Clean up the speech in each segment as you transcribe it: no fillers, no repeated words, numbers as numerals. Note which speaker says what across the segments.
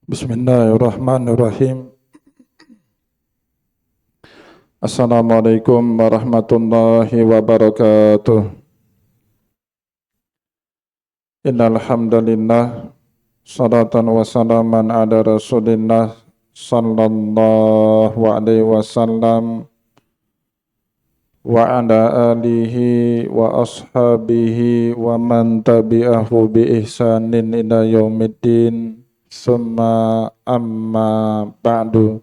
Speaker 1: Bismillahirrahmanirrahim. Assalamualaikum warahmatullahi wabarakatuh. Innal hamdalillah salatan wa salaman ala Rasulillah sallallahu alaihi wasallam wa ala alihi wa ashabihi wa man tabi'ahu bi ihsanin ila yaumiddin. Summa amma ba'du.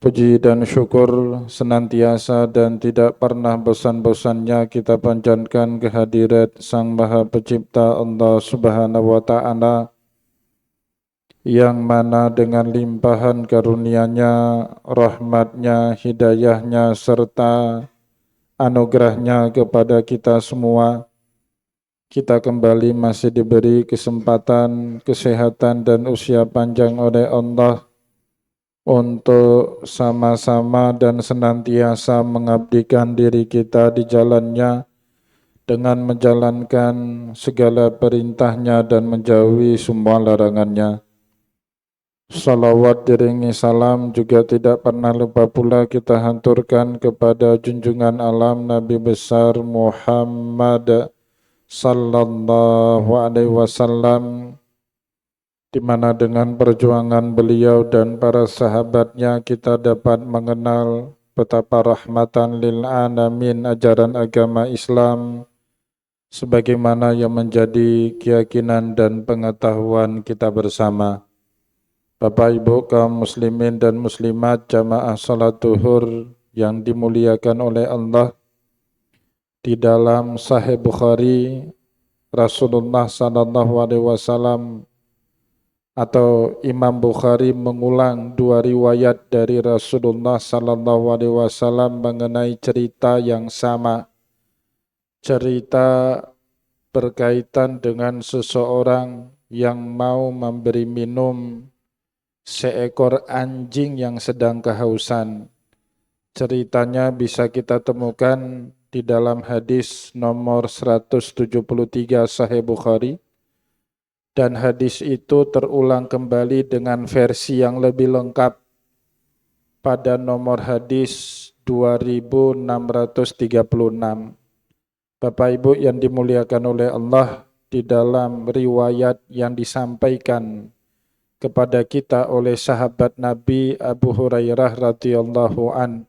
Speaker 1: Puji dan syukur senantiasa dan tidak pernah bosan-bosannya kita panjatkan kehadirat Sang Maha Pencipta Allah Subhanahu wa Ta'ala, yang mana dengan limpahan karunia-Nya, rahmat-Nya, hidayah-Nya serta anugerah-Nya kepada kita semua, kita kembali masih diberi kesempatan, kesehatan dan usia panjang oleh Allah untuk sama-sama dan senantiasa mengabdikan diri kita di jalannya dengan menjalankan segala perintahnya dan menjauhi semua larangannya. Salawat diringi salam juga tidak pernah lupa pula kita hanturkan kepada junjungan alam Nabi besar Muhammad sallallahu alaihi wasallam, di mana dengan perjuangan beliau dan para sahabatnya kita dapat mengenal betapa rahmatan lil alamin ajaran agama Islam sebagaimana yang menjadi keyakinan dan pengetahuan kita bersama. Bapak Ibu kaum muslimin dan muslimat jamaah salat zuhur yang dimuliakan oleh Allah, di dalam Sahih Bukhari Rasulullah sallallahu alaihi wasallam atau Imam Bukhari mengulang dua riwayat dari Rasulullah sallallahu alaihi wasallam mengenai cerita yang sama. Cerita berkaitan dengan seseorang yang mau memberi minum seekor anjing yang sedang kehausan. Ceritanya bisa kita temukan di dalam hadis nomor 173 Sahih Bukhari. Dan hadis itu terulang kembali dengan versi yang lebih lengkap pada nomor hadis 2636. Bapak Ibu yang dimuliakan oleh Allah, di dalam riwayat yang disampaikan kepada kita oleh sahabat Nabi Abu Hurairah radhiyallahu an,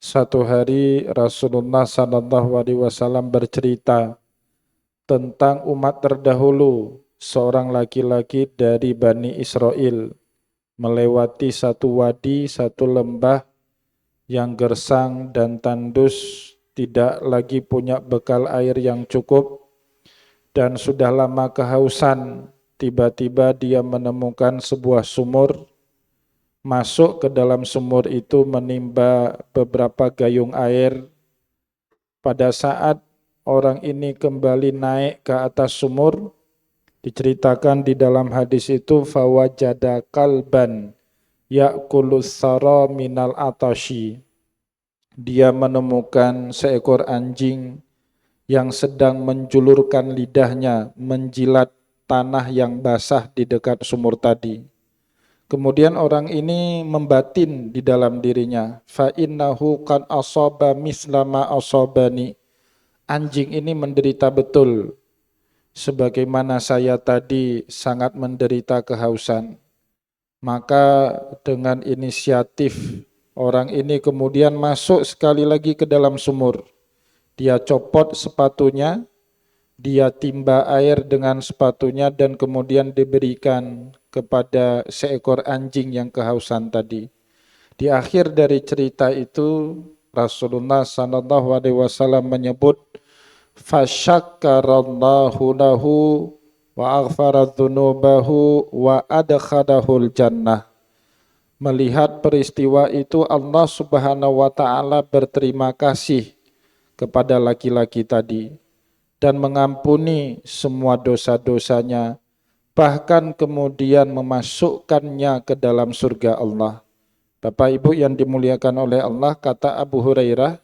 Speaker 1: satu hari Rasulullah sallallahu alaihi wasallam bercerita tentang umat terdahulu, seorang laki-laki dari Bani Israel melewati satu wadi, satu lembah yang gersang dan tandus, tidak lagi punya bekal air yang cukup dan sudah lama kehausan. Tiba-tiba dia menemukan sebuah sumur, masuk ke dalam sumur itu menimba beberapa gayung air. Pada saat orang ini kembali naik ke atas sumur, diceritakan di dalam hadis itu, fawajada kalban ya'kulus sara minal atashi. Dia menemukan seekor anjing yang sedang menjulurkan lidahnya menjilat tanah yang basah di dekat sumur tadi. Kemudian orang ini membatin di dalam dirinya, fa innahu qad asaba mislama asabani. Anjing ini menderita betul sebagaimana saya tadi sangat menderita kehausan. Maka dengan inisiatif orang ini kemudian masuk sekali lagi ke dalam sumur. Dia copot sepatunya, dia timba air dengan sepatunya dan kemudian diberikan kepada seekor anjing yang kehausan tadi. Di akhir dari cerita itu Rasulullah sallallahu alaihi wasallam menyebut, fasyakkarallahu lahu wa aghfara dzunubahu wa adkhalahul jannah. Melihat peristiwa itu Allah Subhanahu wa taala berterima kasih kepada laki-laki tadi dan mengampuni semua dosa-dosanya, bahkan kemudian memasukkannya ke dalam surga Allah. Bapak Ibu yang dimuliakan oleh Allah, kata Abu Hurairah,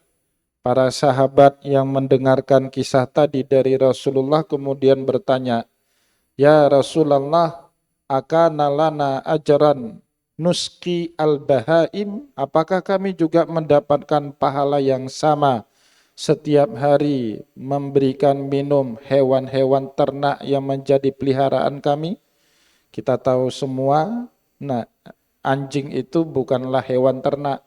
Speaker 1: para sahabat yang mendengarkan kisah tadi dari Rasulullah kemudian bertanya, "Ya Rasulullah, akana lana ajran nuski al-bahaim, apakah kami juga mendapatkan pahala yang sama setiap hari memberikan minum hewan-hewan ternak yang menjadi peliharaan kami? Kita tahu semua, nah anjing itu bukanlah hewan ternak.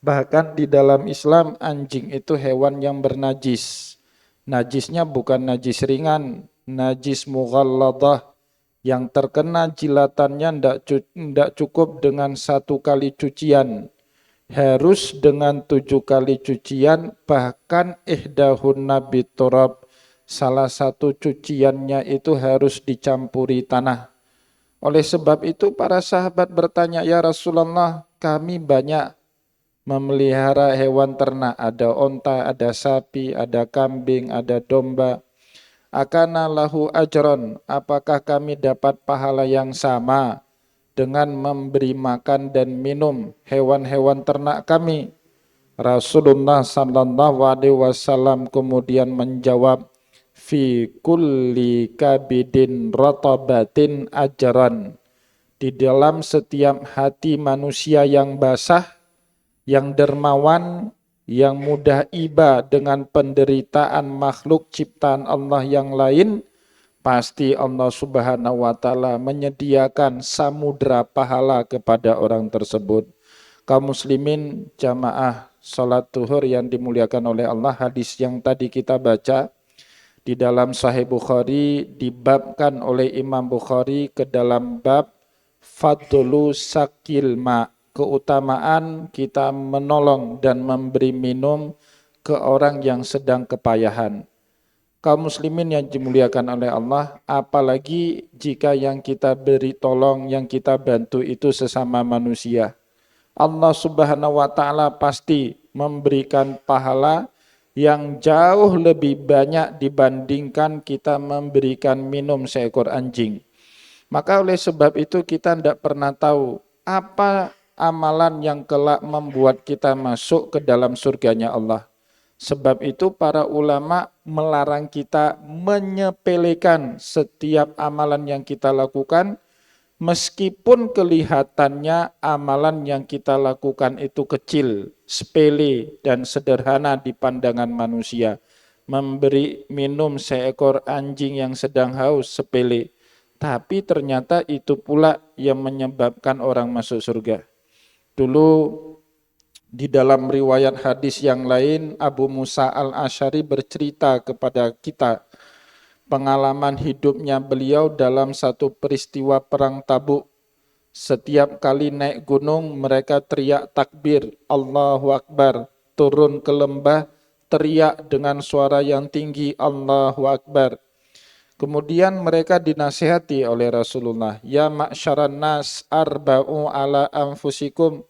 Speaker 1: Bahkan di dalam Islam anjing itu hewan yang bernajis. Najisnya bukan najis ringan, najis mughalladah, yang terkena jilatannya tidak cukup dengan 1 kali cucian. Harus dengan 7 kali cucian, bahkan ihdahunna biturab. Salah satu cuciannya itu harus dicampuri tanah. Oleh sebab itu para sahabat bertanya, ya Rasulullah, kami banyak memelihara hewan ternak, ada onta, ada sapi, ada kambing, ada domba. Akana lahu ajron, apakah kami dapat pahala yang sama dengan memberi makan dan minum hewan-hewan ternak kami? Rasulullah sallallahu alaihi wasallam kemudian menjawab, fi kulli kabidin ratabatin ajran. Di dalam setiap hati manusia yang basah, yang dermawan, yang mudah iba dengan penderitaan makhluk ciptaan Allah yang lain, pasti Allah Subhanahu wa taala menyediakan samudra pahala kepada orang tersebut. Kaum muslimin jamaah salat zuhur yang dimuliakan oleh Allah, hadis yang tadi kita baca di dalam Sahih Bukhari dibabkan oleh Imam Bukhari ke dalam bab fadlu sakil ma, keutamaan kita menolong dan memberi minum ke orang yang sedang kepayahan. Kaum muslimin yang dimuliakan oleh Allah, apalagi jika yang kita beri tolong, yang kita bantu itu sesama manusia. Allah Subhanahu wa taala pasti memberikan pahala yang jauh lebih banyak dibandingkan kita memberikan minum seekor anjing. Maka oleh sebab itu kita tidak pernah tahu apa amalan yang kelak membuat kita masuk ke dalam surganya Allah. Sebab itu para ulama melarang kita menyepelekan setiap amalan yang kita lakukan, meskipun kelihatannya amalan yang kita lakukan itu kecil, sepele dan sederhana di pandangan manusia. Memberi minum seekor anjing yang sedang haus sepele, tapi ternyata itu pula yang menyebabkan orang masuk surga. Dulu di dalam riwayat hadis yang lain, Abu Musa al-Asy'ari bercerita kepada kita pengalaman hidupnya beliau dalam satu peristiwa perang Tabuk. Setiap kali naik gunung mereka teriak takbir, Allahu Akbar. Turun ke lembah teriak dengan suara yang tinggi, Allahu Akbar. Kemudian mereka dinasihati oleh Rasulullah, ya ma'syaran nas arba'u ala anfusikum.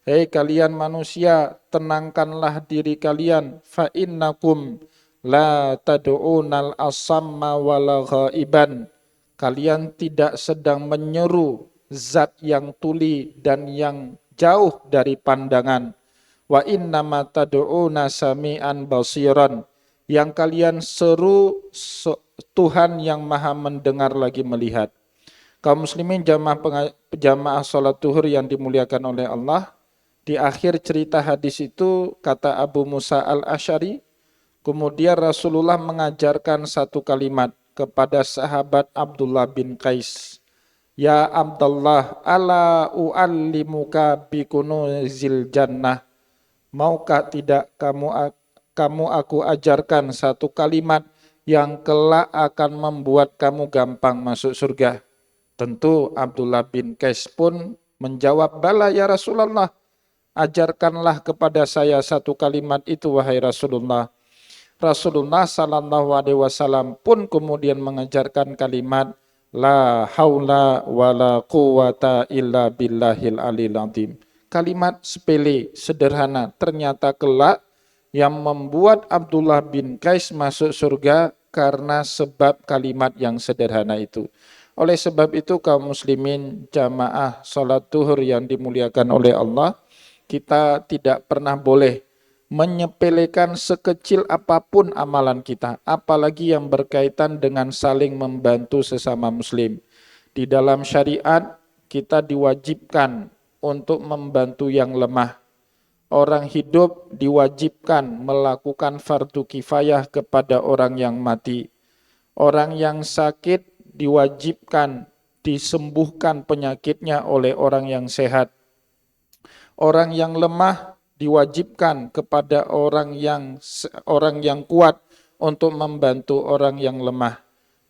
Speaker 1: Hei kalian manusia, tenangkanlah diri kalian, fa innakum la tad'unal asamma wala ghaiban. Kalian tidak sedang menyeru zat yang tuli dan yang jauh dari pandangan. Wa innama tad'una sami'an basiran. Yang kalian seru Tuhan yang maha mendengar lagi melihat. Kaum muslimin jamaah salat zuhur yang dimuliakan oleh Allah, di akhir cerita hadis itu kata Abu Musa al-Asy'ari, kemudian Rasulullah mengajarkan satu kalimat kepada sahabat Abdullah bin Qais. Ya Abdullah, ala u'allimuka bikunuzil jannah. Maukah tidak kamu aku ajarkan satu kalimat yang kelak akan membuat kamu gampang masuk surga? Tentu Abdullah bin Qais pun menjawab, bala ya Rasulullah, ajarkanlah kepada saya satu kalimat itu wahai Rasulullah. Rasulullah sallallahu alaihi wasallam pun kemudian mengajarkan kalimat la haula wala quwata illa billahil alil azim. Kalimat sepele, sederhana, ternyata kelak yang membuat Abdullah bin Qais masuk surga karena sebab kalimat yang sederhana itu. Oleh sebab itu kaum muslimin jamaah salat zuhur yang dimuliakan oleh Allah, kita tidak pernah boleh menyepelekan sekecil apapun amalan kita, apalagi yang berkaitan dengan saling membantu sesama muslim. Di dalam syariat kita diwajibkan untuk membantu yang lemah. Orang hidup diwajibkan melakukan fardu kifayah kepada orang yang mati. Orang yang sakit diwajibkan disembuhkan penyakitnya oleh orang yang sehat. Orang yang lemah diwajibkan kepada orang yang kuat untuk membantu orang yang lemah.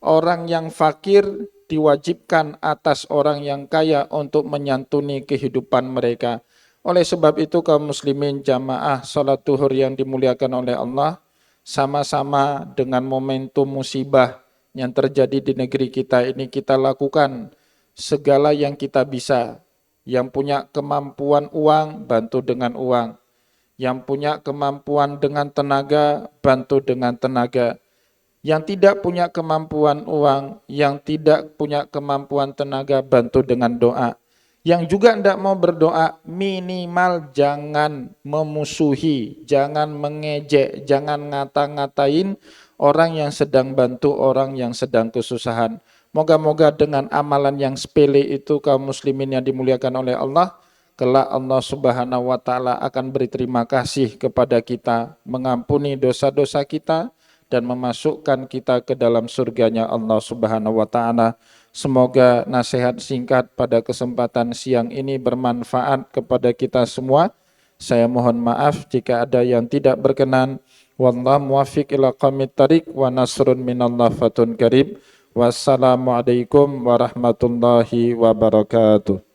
Speaker 1: Orang yang fakir diwajibkan atas orang yang kaya untuk menyantuni kehidupan mereka. Oleh sebab itu kaum muslimin jamaah salat duhur yang dimuliakan oleh Allah, sama-sama dengan momentum musibah yang terjadi di negeri kita ini kita lakukan segala yang kita bisa. Yang punya kemampuan uang, bantu dengan uang. Yang punya kemampuan dengan tenaga, bantu dengan tenaga. Yang tidak punya kemampuan uang, yang tidak punya kemampuan tenaga, bantu dengan doa. Yang juga tidak mau berdoa, minimal jangan memusuhi, jangan mengejek, jangan ngata-ngatain orang yang sedang bantu orang yang sedang kesusahan. Moga-moga dengan amalan yang sepele itu kaum muslimin yang dimuliakan oleh Allah, kelak Allah Subhanahu wa taala akan beri terima kasih kepada kita, mengampuni dosa-dosa kita dan memasukkan kita ke dalam surganya Allah Subhanahu wa taala. Semoga nasihat singkat pada kesempatan siang ini bermanfaat kepada kita semua. Saya mohon maaf jika ada yang tidak berkenan. Wallahu muwaffiq ila aqwamit thariq wa nasrun minallah fatun qarib. Wassalamualaikum warahmatullahi wabarakatuh.